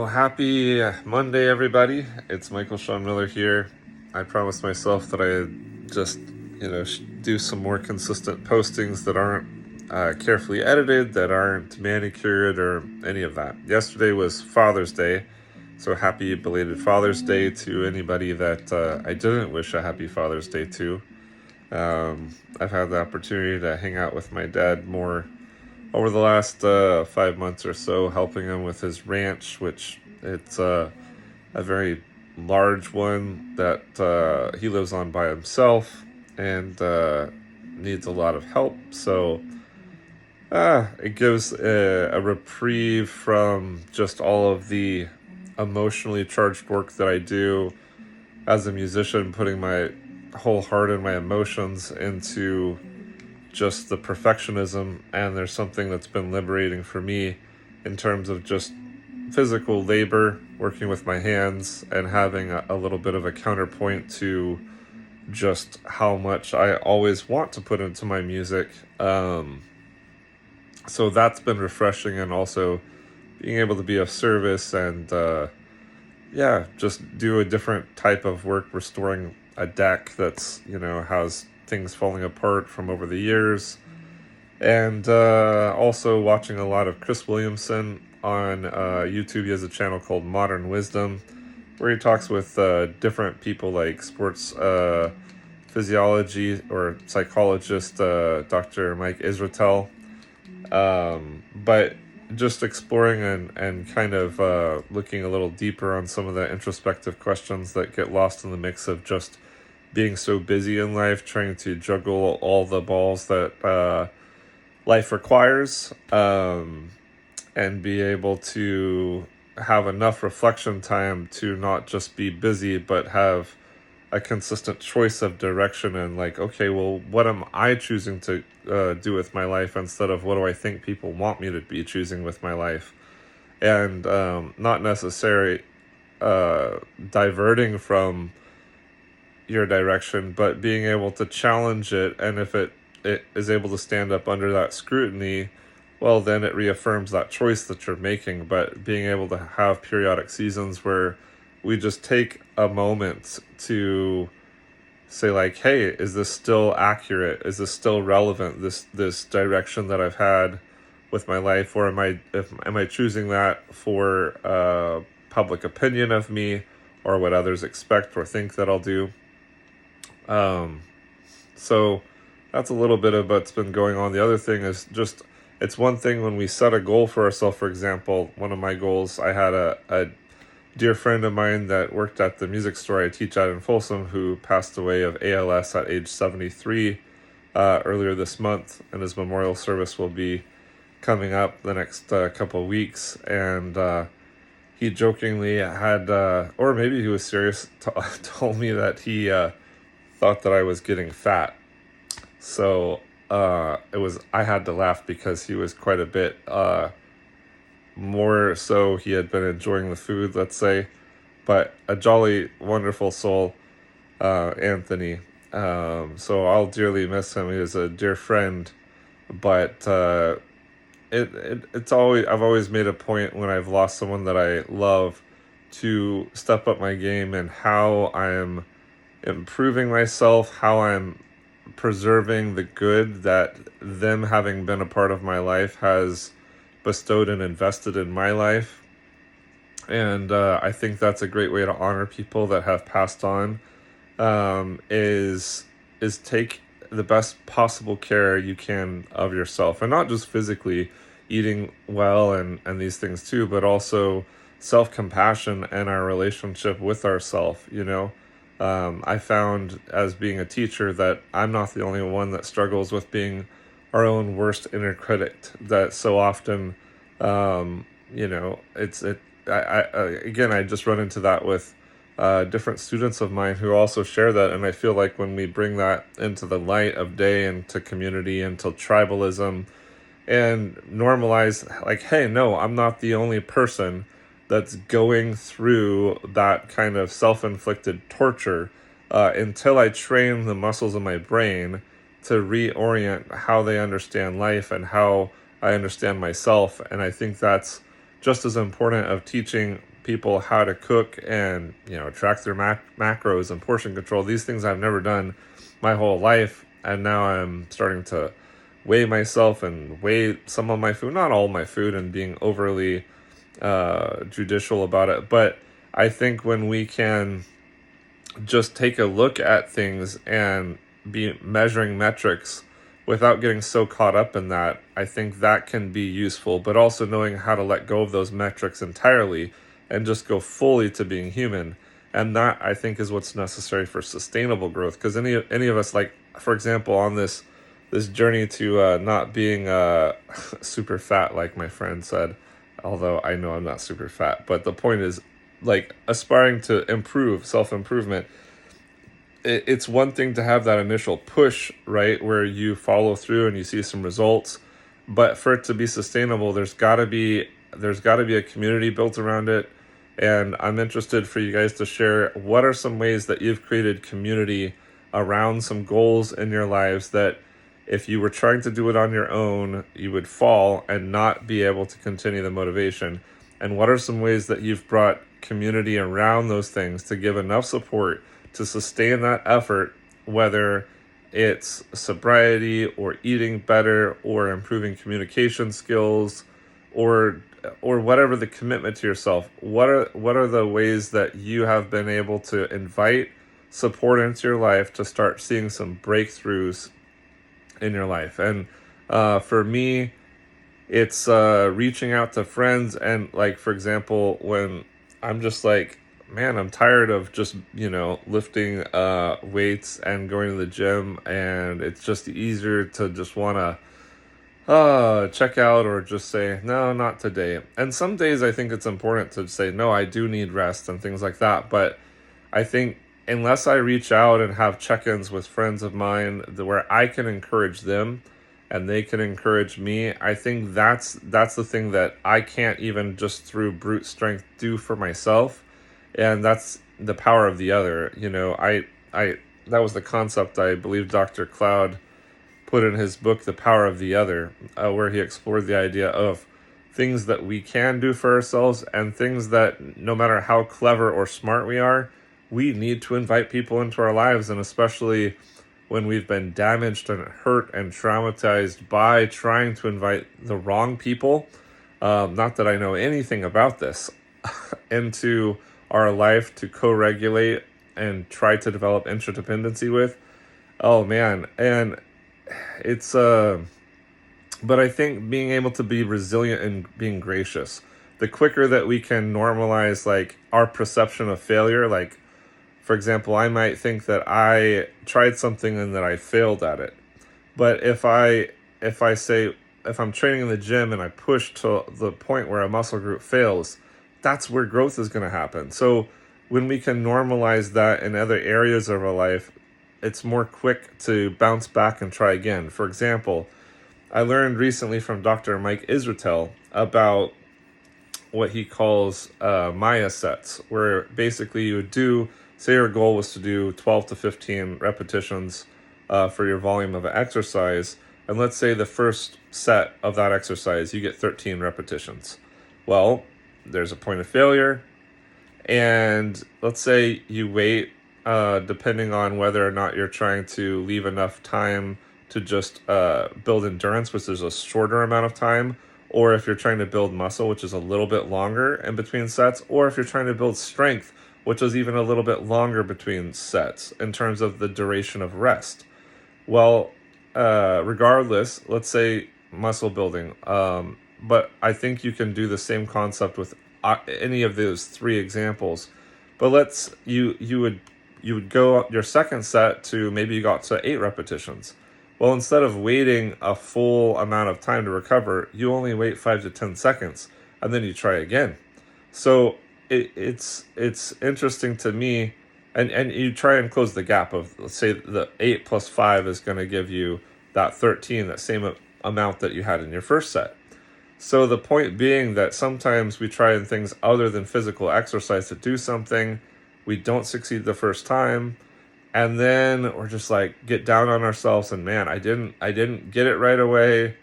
Well, happy Monday, everybody. It's Michael Sean Miller here. I promised myself that I'd just, do some more consistent postings that aren't carefully edited, that aren't manicured, or any of that. Yesterday was Father's Day, so happy belated Father's Day to anybody that I didn't wish a happy Father's Day to. I've had the opportunity to hang out with my dad more over the last 5 months or so, helping him with his ranch, which it's a very large one that he lives on by himself and needs a lot of help. So it gives a reprieve from just all of the emotionally charged work that I do as a musician, putting my whole heart and my emotions into just the perfectionism. And there's something that's been liberating for me in terms of just physical labor, working with my hands, and having a little bit of a counterpoint to just how much I always want to put into my music. So that's been refreshing, and also being able to be of service and just do a different type of work, restoring a deck that's, has things falling apart from over the years. And also watching a lot of Chris Williamson on YouTube. He has a channel called Modern Wisdom, where he talks with different people like sports physiology or psychologist Dr. Mike Israetel. But just exploring and kind of looking a little deeper on some of the introspective questions that get lost in the mix of just being so busy in life, trying to juggle all the balls that life requires, and be able to have enough reflection time to not just be busy, but have a consistent choice of direction and like, okay, well, what am I choosing to do with my life instead of what do I think people want me to be choosing with my life? And not necessarily diverting from your direction, but being able to challenge it. And if it is able to stand up under that scrutiny, well, then it reaffirms that choice that you're making. But being able to have periodic seasons where we just take a moment to say like, hey, is this still accurate? Is this still relevant? This direction that I've had with my life, or am I choosing that for public opinion of me, or what others expect or think that I'll do? So that's a little bit of what's been going on. The other thing is just, it's one thing when we set a goal for ourselves. For example, one of my goals, I had a dear friend of mine that worked at the music store I teach at in Folsom, who passed away of ALS at age 73 earlier this month, and his memorial service will be coming up the next couple of weeks. And he jokingly had, or maybe he was serious, told me that he thought that I was getting fat. So I had to laugh because he was quite a bit more so he had been enjoying the food, let's say. But a jolly, wonderful soul, Anthony. So I'll dearly miss him. He was a dear friend. But it's always, I've always made a point when I've lost someone that I love to step up my game and how I'm improving myself, how I'm preserving the good that them having been a part of my life has bestowed and invested in my life. And I think that's a great way to honor people that have passed on, is take the best possible care you can of yourself, and not just physically eating well and these things too, but also self-compassion and our relationship with ourself. I found as being a teacher that I'm not the only one that struggles with being our own worst inner critic. That so often, I just run into that with different students of mine who also share that. And I feel like when we bring that into the light of day, into community, into tribalism, and normalize like, hey, no, I'm not the only person that's going through that kind of self-inflicted torture, until I train the muscles of my brain to reorient how they understand life and how I understand myself. And I think that's just as important of teaching people how to cook and, track their macros and portion control. These things I've never done my whole life, and now I'm starting to weigh myself and weigh some of my food, not all my food, and being overly judicial about it. But I think when we can just take a look at things and be measuring metrics without getting so caught up in that, I think that can be useful, but also knowing how to let go of those metrics entirely and just go fully to being human. And that, I think, is what's necessary for sustainable growth. Because any of us, like, for example, on this journey to not being super fat, like my friend said, although I know I'm not super fat, but the point is, like, aspiring to improve, self-improvement, it's one thing to have that initial push, right, where you follow through and you see some results, but for it to be sustainable, there's got to be a community built around it. And I'm interested for you guys to share, what are some ways that you've created community around some goals in your lives that if you were trying to do it on your own, you would fall and not be able to continue the motivation? And what are some ways that you've brought community around those things to give enough support to sustain that effort, whether it's sobriety or eating better or improving communication skills or whatever the commitment to yourself? What are the ways that you have been able to invite support into your life to start seeing some breakthroughs in your life? And for me, it's reaching out to friends. And, like, for example, when I'm just like, man, I'm tired of just, lifting weights and going to the gym, and it's just easier to just want to check out or just say, no, not today. And some days I think it's important to say, no, I do need rest and things like that. But I think unless I reach out and have check-ins with friends of mine where I can encourage them and they can encourage me, I think that's the thing that I can't even just through brute strength do for myself. And that's the power of the other. I that was the concept I believe Dr. Cloud put in his book, The Power of the Other, where he explored the idea of things that we can do for ourselves and things that no matter how clever or smart we are, we need to invite people into our lives. And especially when we've been damaged and hurt and traumatized by trying to invite the wrong people, not that I know anything about this, into our life to co-regulate and try to develop interdependency with. Oh man. And it's but I think being able to be resilient and being gracious, the quicker that we can normalize, like, our perception of failure. Like, for example, I might think that I tried something and that I failed at it. But if I'm training in the gym and I push to the point where a muscle group fails, that's where growth is going to happen. So when we can normalize that in other areas of our life, it's more quick to bounce back and try again. For example, I learned recently from Dr. Mike Israetel about what he calls Maya sets, where basically you would do, say your goal was to do 12 to 15 repetitions for your volume of exercise. And let's say the first set of that exercise, you get 13 repetitions. Well, there's a point of failure. And let's say you wait, depending on whether or not you're trying to leave enough time to just build endurance, which is a shorter amount of time, or if you're trying to build muscle, which is a little bit longer in between sets, or if you're trying to build strength, which is even a little bit longer between sets in terms of the duration of rest. Well, regardless, let's say muscle building, but I think you can do the same concept with any of those three examples. But you would go your second set to, maybe you got to 8 repetitions. Well, instead of waiting a full amount of time to recover, you only wait 5 to 10 seconds, and then you try again. So it's interesting to me, and you try and close the gap of, let's say the 8 plus 5 is going to give you that 13, that same amount that you had in your first set. So the point being that sometimes we try in things other than physical exercise to do something, we don't succeed the first time, and then we're just like, get down on ourselves and, man, I didn't get it right away,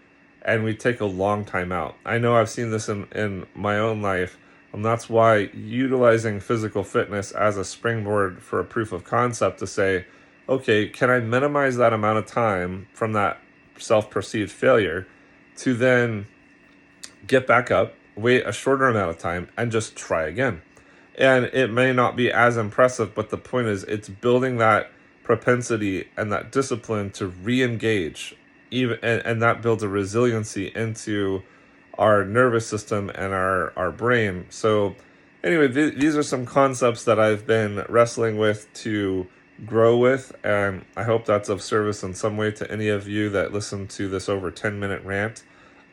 and we take a long time out. I know I've seen this in my own life. And that's why utilizing physical fitness as a springboard for a proof of concept to say, okay, can I minimize that amount of time from that self-perceived failure to then get back up, wait a shorter amount of time, and just try again. And it may not be as impressive, but the point is it's building that propensity and that discipline to re-engage, even, and that builds a resiliency into our nervous system and our brain. So anyway, these are some concepts that I've been wrestling with to grow with, and I hope that's of service in some way to any of you that listen to this over 10-minute rant.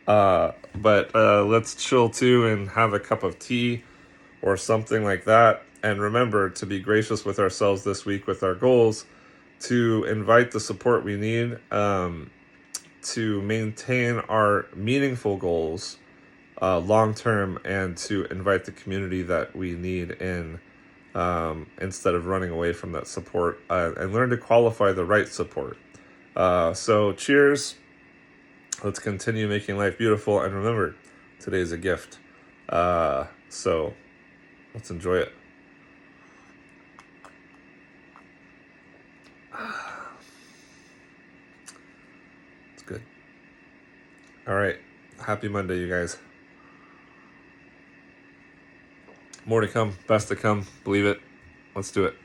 But let's chill too and have a cup of tea or something like that. And remember to be gracious with ourselves this week with our goals, to invite the support we need to maintain our meaningful goals long term, and to invite the community that we need in instead of running away from that support, and learn to qualify the right support. So cheers. Let's continue making life beautiful. And remember, today's a gift. So let's enjoy it. It's good. All right. Happy Monday, you guys. More to come. Best to come. Believe it. Let's do it.